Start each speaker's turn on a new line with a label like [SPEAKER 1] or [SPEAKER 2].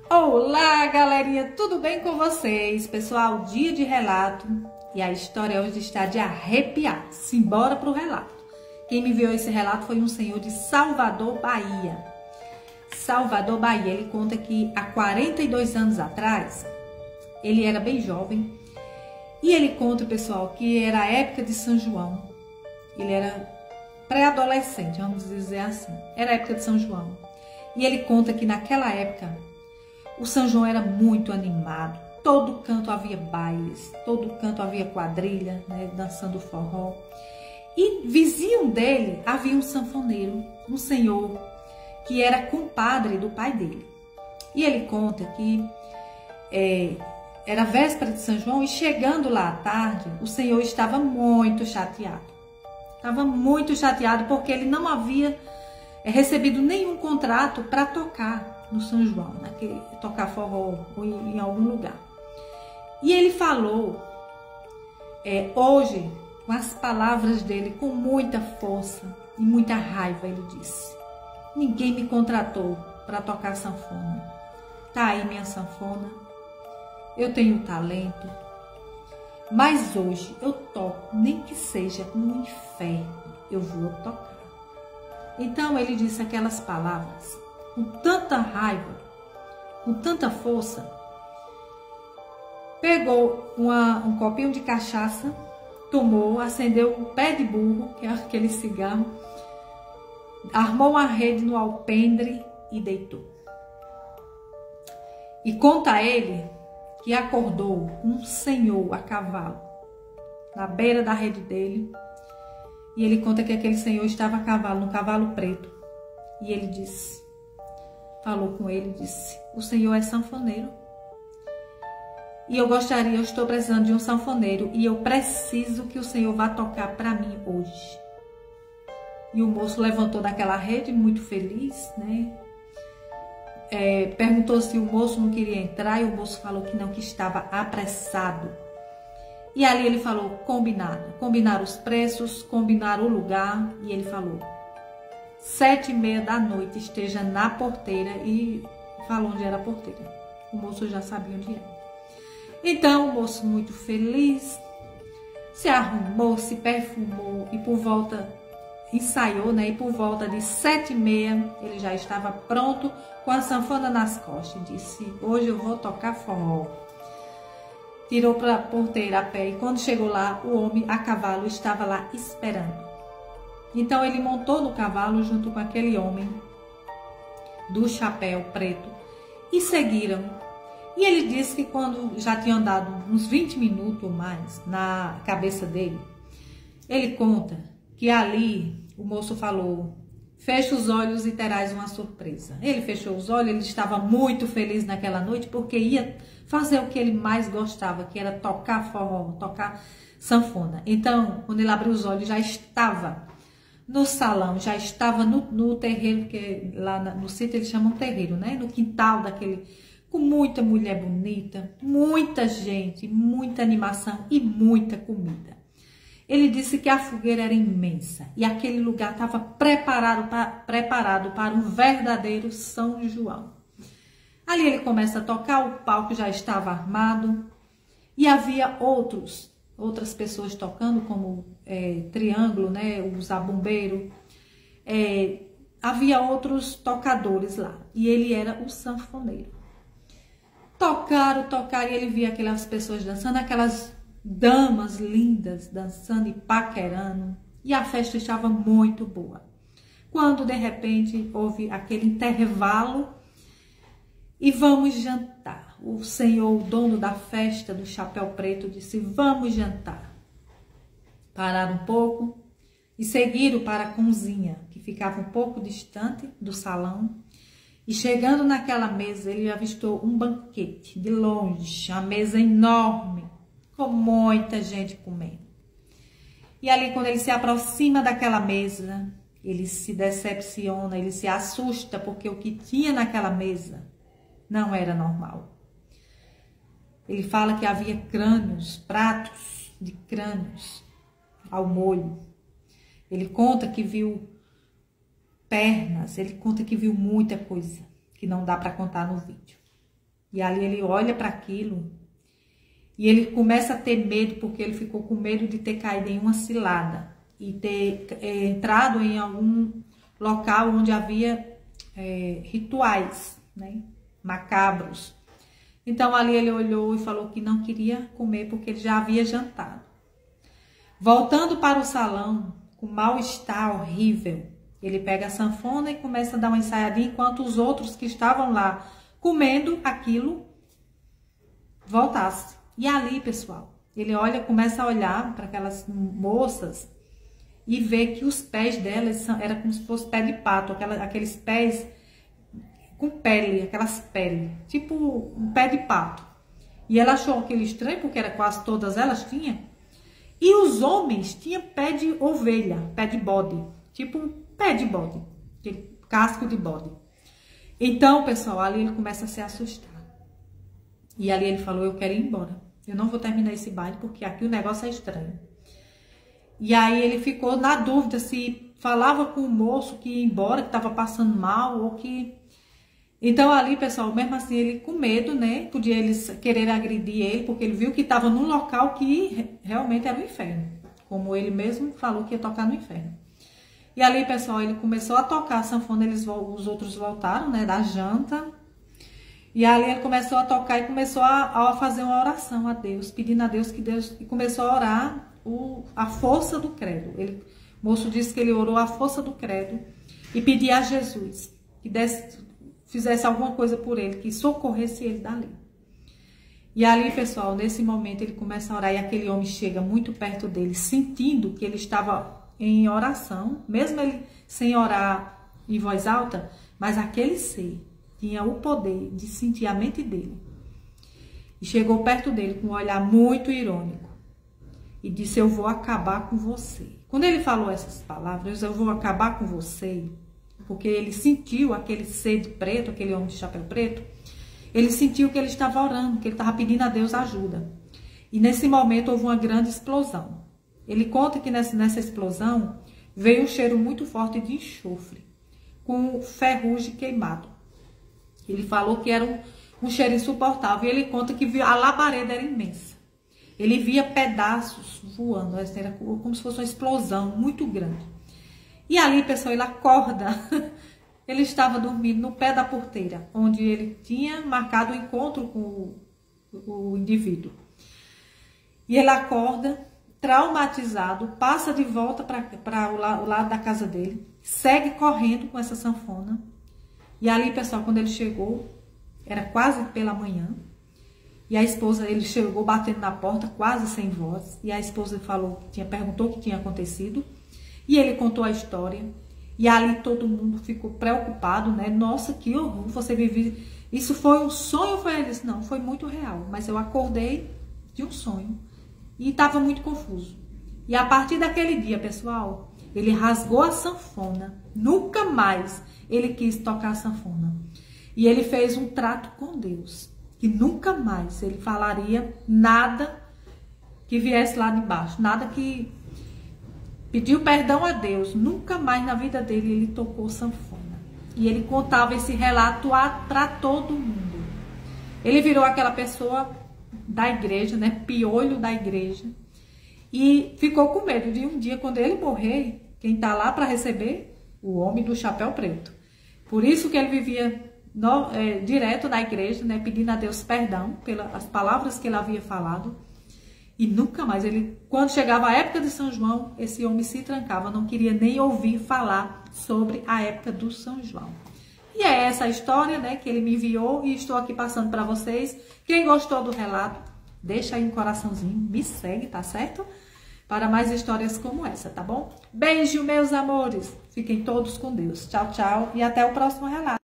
[SPEAKER 1] Olá, galerinha, tudo bem com vocês? Pessoal, dia de relato e a história hoje está de arrepiar. Simbora pro relato. Quem me enviou esse relato foi um senhor de Salvador, Bahia. Salvador, Bahia. Ele conta que há 42 anos atrás, ele era bem jovem e ele conta, pessoal, que era a época de São João. Ele era pré-adolescente, vamos dizer assim. Era a época de São João. E ele conta que naquela época o São João era muito animado, todo canto havia bailes, todo canto havia quadrilha, né, dançando forró. E vizinho dele havia um sanfoneiro, um senhor, que era compadre do pai dele. E ele conta que era véspera de São João e chegando lá à tarde, o senhor estava muito chateado. Estava muito chateado porque ele não havia recebido nenhum contrato para tocar no São João, tocar forró em algum lugar. E ele falou hoje, com as palavras dele, com muita força e muita raiva, ele disse: ninguém me contratou para tocar sanfona. Tá aí minha sanfona, eu tenho talento, mas hoje eu toco, nem que seja no inferno, eu vou tocar. Então ele disse aquelas palavras com tanta raiva, com tanta força, pegou um copinho de cachaça, tomou, acendeu um pé de burro, que é aquele cigarro, armou uma rede no alpendre e deitou. E conta ele que acordou um senhor a cavalo, na beira da rede dele, e ele conta que aquele senhor estava a cavalo, num cavalo preto, e ele falou com ele e disse: o senhor é sanfoneiro? E eu estou precisando de um sanfoneiro e eu preciso que o senhor vá tocar para mim hoje. E o moço levantou daquela rede muito feliz, né? Perguntou se o moço não queria entrar e o moço falou que não, que estava apressado. E ali ele falou: combinaram os preços, combinaram o lugar, e ele falou: 7h30 da noite esteja na porteira, e falou onde era a porteira. O moço já sabia onde era. Então o moço, muito feliz, se arrumou, se perfumou e ensaiou, né? E por volta de 7h30 ele já estava pronto com a sanfona nas costas e disse: hoje eu vou tocar forró. Tirou para a porteira a pé e quando chegou lá, o homem a cavalo estava lá esperando. Então ele montou no cavalo junto com aquele homem do chapéu preto e seguiram. E ele disse que quando já tinha andado uns 20 minutos ou mais na cabeça dele, ele conta que ali o moço falou: fecha os olhos e terás uma surpresa. Ele fechou os olhos, ele estava muito feliz naquela noite porque ia fazer o que ele mais gostava, que era tocar forró, tocar sanfona. Então, quando ele abriu os olhos, já estava no salão, já estava no terreiro, porque lá no sítio eles chamam terreiro, né? No quintal daquele, com muita mulher bonita, muita gente, muita animação e muita comida. Ele disse que a fogueira era imensa e aquele lugar estava preparado para um verdadeiro São João. Ali ele começa a tocar, o palco já estava armado e havia outras pessoas tocando, como triângulo, né, o zabumbeiro. Havia outros tocadores lá e ele era o sanfoneiro. Tocaram, e ele via aquelas pessoas dançando, aquelas damas lindas dançando e paquerando, e a festa estava muito boa. Quando de repente houve aquele intervalo e vamos jantar. O senhor, o dono da festa do chapéu preto, disse: vamos jantar. Pararam um pouco e seguiram para a cozinha, que ficava um pouco distante do salão. E chegando naquela mesa, ele avistou um banquete de longe, uma mesa enorme, com muita gente comendo. E ali, quando ele se aproxima daquela mesa, ele se decepciona, ele se assusta, porque o que tinha naquela mesa não era normal. Ele fala que havia crânios, pratos de crânios ao molho. Ele conta que viu pernas, ele conta que viu muita coisa que não dá para contar no vídeo. E ali ele olha para aquilo e ele começa a ter medo, porque ele ficou com medo de ter caído em uma cilada e ter entrado em algum local onde havia rituais, né, macabros. Então ali ele olhou e falou que não queria comer porque ele já havia jantado. Voltando para o salão, com mal-estar horrível, ele pega a sanfona e começa a dar uma ensaiadinha, enquanto os outros que estavam lá comendo aquilo voltassem. E ali, pessoal, ele olha, começa a olhar para aquelas moças e vê que os pés delas eram como se fosse pé de pato, aqueles pés com pele, aquelas peles, tipo um pé de pato. E ela achou aquele estranho, porque era quase todas elas tinham. E os homens tinham pé de ovelha, pé de bode, tipo um pé de bode, aquele casco de bode. Então, pessoal, ali ele começa a se assustar. E ali ele falou, eu quero ir embora. Eu não vou terminar esse baile, porque aqui o negócio é estranho. E aí ele ficou na dúvida se falava com o moço que ia embora, que estava passando mal, ou que... Então ali, pessoal, mesmo assim, ele com medo, né? Podia eles querer agredir ele, porque ele viu que estava num local que realmente era o inferno. Como ele mesmo falou que ia tocar no inferno. E ali, pessoal, ele começou a tocar a sanfona, os outros voltaram, né? Da janta. E ali ele começou a tocar e começou a fazer uma oração a Deus, pedindo a Deus e começou a orar a força do credo. O moço disse que ele orou a força do credo e pedia a Jesus que fizesse alguma coisa por ele, que socorresse ele dali. E ali, pessoal, nesse momento ele começa a orar e aquele homem chega muito perto dele, sentindo que ele estava em oração, mesmo ele sem orar em voz alta, mas aquele ser tinha o poder de sentir a mente dele. E chegou perto dele com um olhar muito irônico e disse, eu vou acabar com você. Quando ele falou essas palavras, eu vou acabar com você, porque ele sentiu aquele ser de preto, aquele homem de chapéu preto, ele sentiu que ele estava orando, que ele estava pedindo a Deus ajuda. E nesse momento houve uma grande explosão. Ele conta que nessa explosão veio um cheiro muito forte de enxofre, com ferrugem queimado. Ele falou que era um cheiro insuportável. E ele conta que a labareda era imensa. Ele via pedaços voando, era como se fosse uma explosão muito grande. E ali, pessoal, ele acorda. Ele estava dormindo no pé da porteira, onde ele tinha marcado o encontro com o indivíduo. E ele acorda, traumatizado, passa de volta para o lado da casa dele, segue correndo com essa sanfona. E ali, pessoal, quando ele chegou, era quase pela manhã. E a esposa, ele chegou batendo na porta, quase sem voz. E a esposa perguntou o que tinha acontecido. E ele contou a história. E ali todo mundo ficou preocupado, né? Nossa, que horror, você vive... Isso foi um sonho? Ele disse, não, foi muito real. Mas eu acordei de um sonho. E estava muito confuso. E a partir daquele dia, pessoal, ele rasgou a sanfona. Nunca mais ele quis tocar a sanfona. E ele fez um trato com Deus. Que nunca mais ele falaria nada que viesse lá de baixo. Nada que... Pediu perdão a Deus. Nunca mais na vida dele ele tocou sanfona. E ele contava esse relato para todo mundo. Ele virou aquela pessoa da igreja, né? Piolho da igreja. E ficou com medo de um dia, quando ele morrer, quem está lá para receber? O homem do chapéu preto. Por isso que ele vivia direto na igreja, né? Pedindo a Deus perdão pelas palavras que ele havia falado. E nunca mais, quando chegava a época de São João, esse homem se trancava, não queria nem ouvir falar sobre a época do São João. E é essa a história, né, que ele me enviou e estou aqui passando para vocês. Quem gostou do relato, deixa aí um coraçãozinho, me segue, tá certo? Para mais histórias como essa, tá bom? Beijo, meus amores. Fiquem todos com Deus. Tchau, tchau e até o próximo relato.